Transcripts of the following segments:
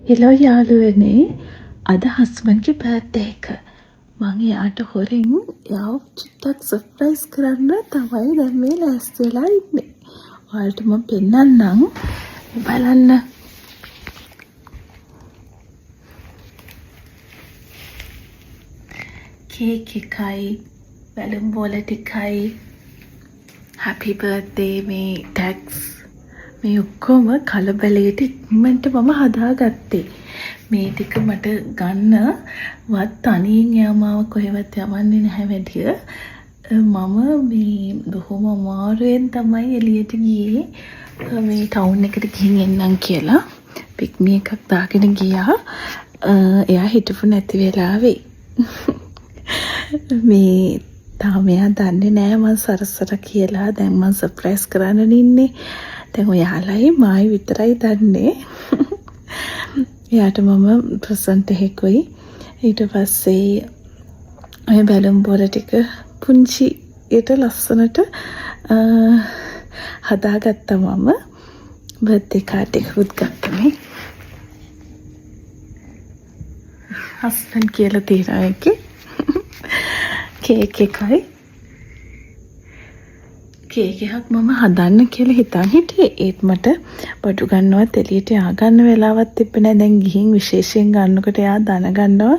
Hello යාළුවනේ අද හස්බන්ඩ්ගේ birthday එක. මං එයාට හොරෙන් එයාව චුට්ටක් සර්ප්‍රයිස් කරන්න තමයි දැන් මේ ලෑස්ති වෙලා ඉන්නේ. ඔයාලට මම පෙන්නන්නම්. බලන්න. කේක් එකයි බැලුම් බෝල ටිකයි happy birthday මේ ටැග්ස් මේ ඔක්කොම කලබලයට ඉක්මනට මම හදාගත්තේ. මේ ටික මට ගන්නවත් තනියෙන් යාමාව කොහෙවත් යවන්නේ නැහැ වැඩිය. මම මේ බොහොම අමාරුවෙන් තමයි එළියට ගියේ. මේ ටවුන් එකට ගිහින් එන්නම් කියලා පික්මි එකක් දාගෙන ගියා. එයා හිටපු නැති වෙලාවේ මේ තාම එයා දන්නේ නැහැ මම සරසර කියලා. දැන් මම සර්ප්‍රයිස් කරන්න ඉන්නේ. දැන් ඔයාලයි මායි විතරයි දන්නේ. එයාට මම ප්‍රසන්ට් එකකුයි ඊට පස්සේ ඔය බැලුම් බෝල ටික පුංචි ඊට ලස්සනට හදාගත්තා මම. බර්ත්ඩේ කාඩ් එකකුත් ගත්තනේ. හස්බන්ඩ් කියලා තියෙනවා ඒකේ. කේක් එකයි. කේක් එකක් මම හදන්න කියලා හිතන් හිටියේ. ඒත් මට බඩු ගන්නවත් එළියට යා ගන්න වෙලාවක් තිබ්බේ නැහැ. දැන් ගිහින් විශේෂයෙන් ගන්නකොට එයා දැනගන්නවා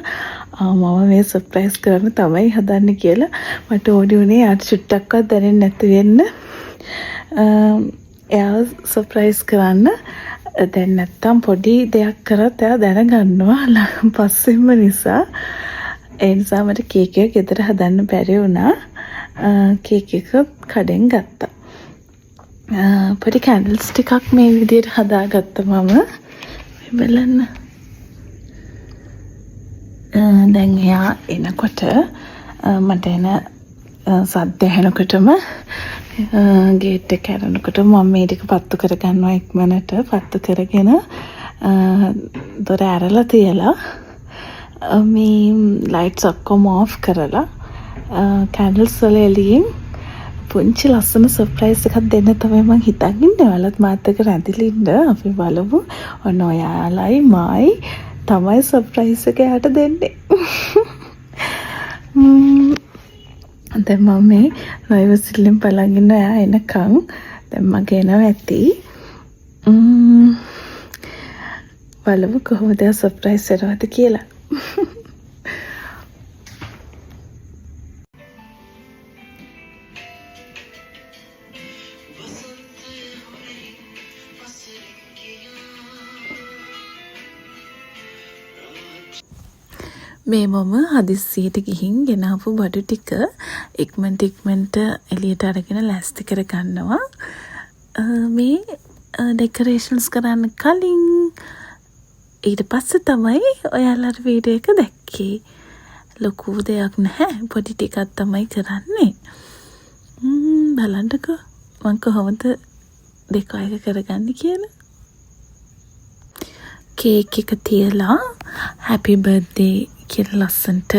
මම මේ සර්ප්‍රයිස් කරන්න තමයි හදන්නේ කියලා. මට ඕනි උනේ යාට චුට්ටක්වත් දැනෙන්නේ නැති වෙන්න. එයා සර්ප්‍රයිස් කරන්න. දැන් නැත්තම් පොඩි දෙයක් කරත් එයා දැනගන්නවා පස්සෙම නිසා. ඒ නිසා මට කේක් එක ගෙදර හදන්න බැරි වුණා. කේක් එක කඩෙන් ගත්තා. පොඩි කැන්ඩල්ස් ටිකක් මේ විදිහට හදාගත්තා මම. බලන්න. දැන් එයා එනකොට මට එන සද්ද ඇහෙනකොටම ගේට් එක ඇරෙනකොට මම මේ ටික පත්තු කරගන්නවා ඉක්මනට. පත්තු කරගෙන දොර ඇරලා තියලා මේ ලයිට්ස් ඔක්කොම ඔෆ් කරලා කැන්ඩල්ස් වල එළියෙන් පුංචි ලස්සන සර්ප්‍රයිස් එකක් දෙන්න තමයි මං හිතන් ඉන්නේ. ඔයාලත් මාත් එක්ක රැඳිලා ඉන්න. අපි බලමු. ඔන්න ඔයාලයි මායි තමයි සර්ප්‍රයිස් එක යාට දෙන්නේ. දැන් මම මේ රයිවසිල්ලෙන් බලන් ඉන්න එයා එනකන් දැන් මගේ එනවා ඇති. බලමු කොහොමද සර්ප්‍රයිස් කරනවද කියලා. මේ මම හදිස්සියට ගිහින් ගෙනාපු බඩු ටික ඉක්මනට එළියට අරගෙන ලෑස්ති කරගන්නවා. මේ ඩෙකොරේෂන්ස් කරන්න කලින් ඊට පස්සේ තමයි ඔයාලට වීඩියෝ එක දැක්කේ. ලොකු දෙයක් නැහැ. පොඩි ටිකක් තමයි කරන්නේ. බලන්නකෝ මම කොහොමද දෙක එක කරගන්නේ කියලා. කේක් එක තියලා happy birthday කියලා ලස්සන්ට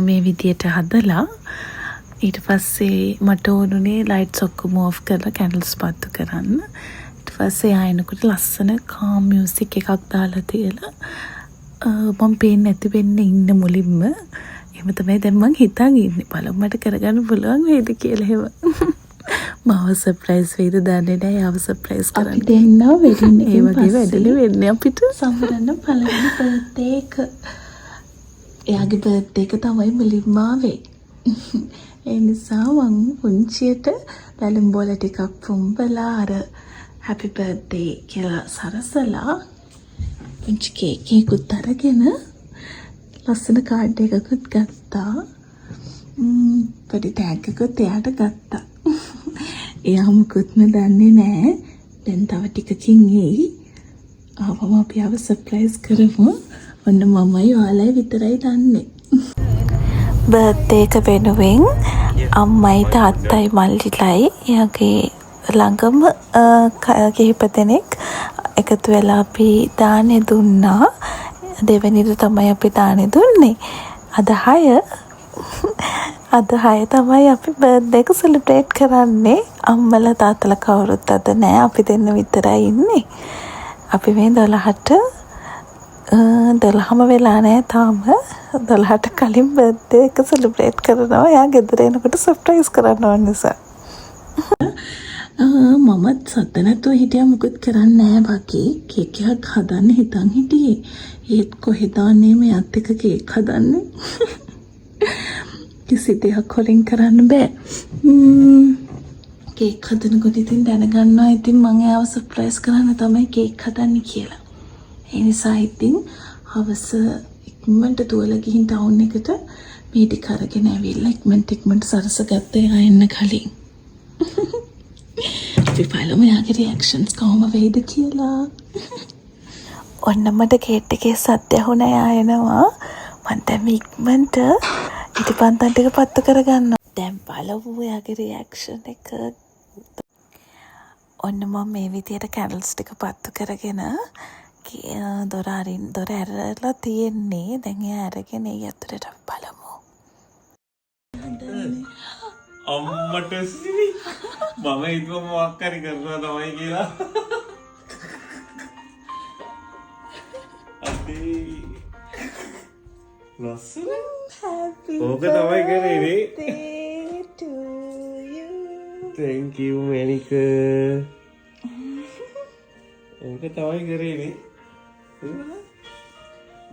මේ විදියට හදලා ඊට පස්සේ මට ඕනුනේ ලයිට්ස් ඔක්කොම ඔෆ් කරලා කැන්ඩල්ස් පත්තු කරන්න. ඊට පස්සේ ආයෙනකොට ලස්සන කාම් මියුසික් එකක් දාලා තියලා මම පේන්නේ නැති වෙන්න ඉන්න මුලින්ම. එහෙම තමයි දැන් මං හිතන් ඉන්නේ. බලමු මට කරගන්න පුළුවන් වේද කියලා එහෙම. මාව සර්ප්‍රයිස් වෙයිද දන්නේ නැහැ. යාව සර්ප්‍රයිස් කරන්න. අපි දෙන්නා වෙඩින් එකෙන් පස්සේ ඒ වගේ වැඩලු වෙන්නේ අපිට. සම්බරන්න පළවෙනි බර්ත්ඩේ එක. එයාගේ බර්ත්ඩේ එක තමයි මුලින්ම ආවේ. ඒ නිසා මං පුංචියට බැලුම් බෝල ටිකක් පුම්බලා අර happy birthday කියලා සරසලා පුංචි කේක් එකකුත් අරගෙන ලස්සන කාඩ් එකකුත් ගත්තා. පොඩි ටැග් එකකුත් එයාට ගත්තා. එයා මුකුත්ම දන්නේ නැහැ. දැන් තව ටිකකින් එයි. ආවම අපි ආව සර්ප්‍රයිස් කරමු. ඔන්න මමයි ඔයාලයි විතරයි දන්නේ. බර්ත්ඩේ එක වෙනුවෙන් අම්මයි තාත්තයි මල්ලිලයි එයාගේ ළඟම කිහිප දෙනෙක් එකතු වෙලා අපි දානේ දුන්නා. දෙවෙනිද තමයි අපි දානේ දුන්නේ. අද 6 තමයි අපි බර්ත්ඩේ එක සෙලිබ්‍රේට් කරන්නේ. අම්මලා තාත්තලා කවුරුත් අද නැහැ. අපි දෙන්න විතරයි ඉන්නේ. අපි මේ 12ට 12ම වෙලා නැහැ තාම. 12ට කලින් බර්ත්ඩේ එක සෙලිබ්‍රේට් කරනවා. එයා ගෙදර එනකොට සර්ප්‍රයිස් කරන්න ඕන නිසා. මමත් සද්ද නැතුව හිටියා මුකුත් කරන්නේ නැහැ බකි. කේක් එකක් හදන්න හිතන් හිටියේ. ඒත් කොහෙද අනේ මෙයාත් එක්ක කේක් හදන්නේ. කිසි දෙයක් වලින් කරන්න බෑ. කේක් හදනකොට ඉතින් දැනගන්නවා ඉතින් මම එයාව සර්ප්‍රයිස් කරන්න තමයි කේක් හදන්නේ කියලා. ඒ නිසා ඉතින් හවස ඉක්මනට දුවලා ගිහින් ටවුන් එකට මේ ටික අරගෙන ඇවිල්ලා ඉක්මනට සරස ගත්තා එයා එන්න කලින්. අපි බලමු එයාගේ රියැක්ෂන්ස් කොහොම වෙයිද කියලා. ඔන්න මට ගේට් එකේ සද්ද ඇහුණා එයා එනවා. මම දැන් ඉක්මනට ඉටිපන්තන් ටික පත්තු කරගන්නවා. දැන් බලමු එයාගේ රියැක්ෂන් එක. ඔන්න මම මේ විදියට කැන්ඩල්ස් ටික පත්තු කරගෙන දොර ඇරලා තියෙන්නේ. දැන් එයා අරගෙන ඒ අතරට බලමු. අම්මට සිරි මම හිතුවා මොකක් හරි කරනවා තමයි කියලා. අදී ලස්සන ඕක තමයි කරේ නේ. Thank you Monica. ඕක තමයි කරේ නේ.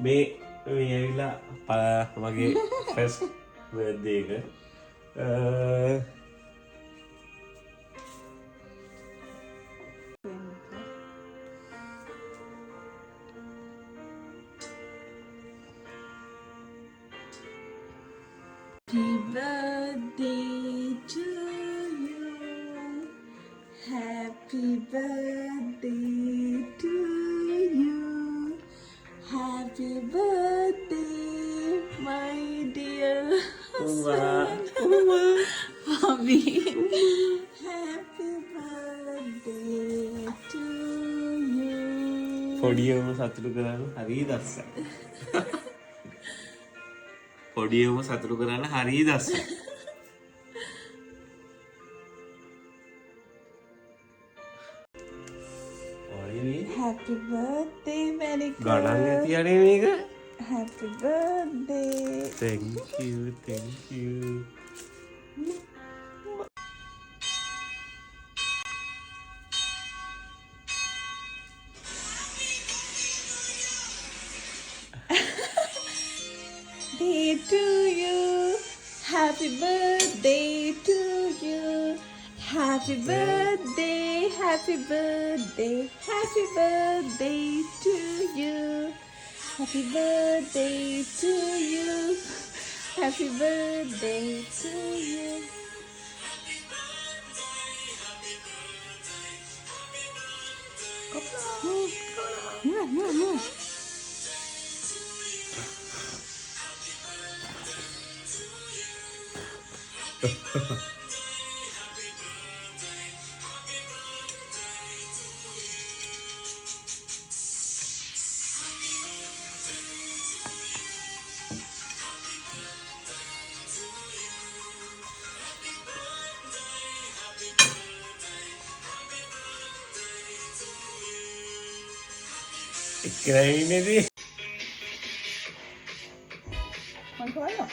මේ ඇවිල්ලා මගේ ෆස්ට් බර්ත්ඩේ එක. Happy birthday to you. Happy birthday, my dear husband. Bobby. Happy birthday to you. පොඩියම සතුටු කරන්න හරි දස්සයි. පොඩියම සතුටු කරන්න හරි දස්සයි. Happy birthday, Monica. ගණන් ඇති අනේ මේක. Happy birthday. Thank you. Day to you. Happy birthday to you. Happy birthday, happy birthday, happy birthday to you. Happy birthday to you. Happy birthday to you. ඉක්‍රයිනේදී මං කරනවා.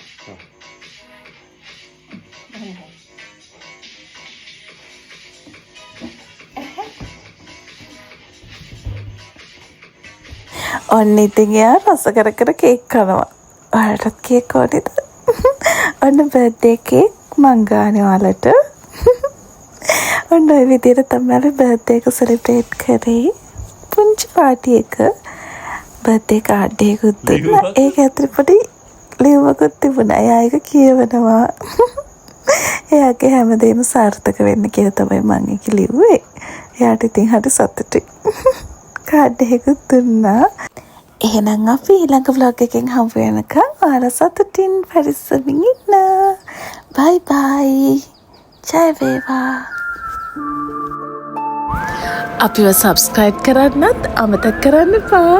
ඔන්න ඉතින් එයා රස කර කේක් කනවා. ඔයාලටත් කේක් ඕනේද? ඔන්න බර්ත්ඩේ කේක් මං ගානේ ඔයාලට. ඔන්න ඔය විදිහට තමයි අපි බර්ත්ඩේ එක සෙලිබ්‍රේට් කරේ. පුංචි පාටි එක බර්ත්ඩේ කාඩ් එකකුත් දුන්නා. ඒක ඇතුලේ පොඩි ලියුමකුත් තිබුණා. එයා ඒක කියවනවා. එයාගේ හැමදේම සාර්ථක වෙන්න කියලා තමයි මම ඒක ලිව්වේ. එයාට ඉතින් හරි සතුටුයි. කාඩ් එකකුත් දුන්නා. එහෙනම් අපි ඊළඟ vlog එකෙන් හම්බ වෙනකම් ඔයාලා සතුටින් පරිස්සමින් ඉන්න. බයි බයි. ජය වේවා. අපිව සබ්ස්ක්‍රයිබ් කරන්නත් අමතක කරන්න එපා.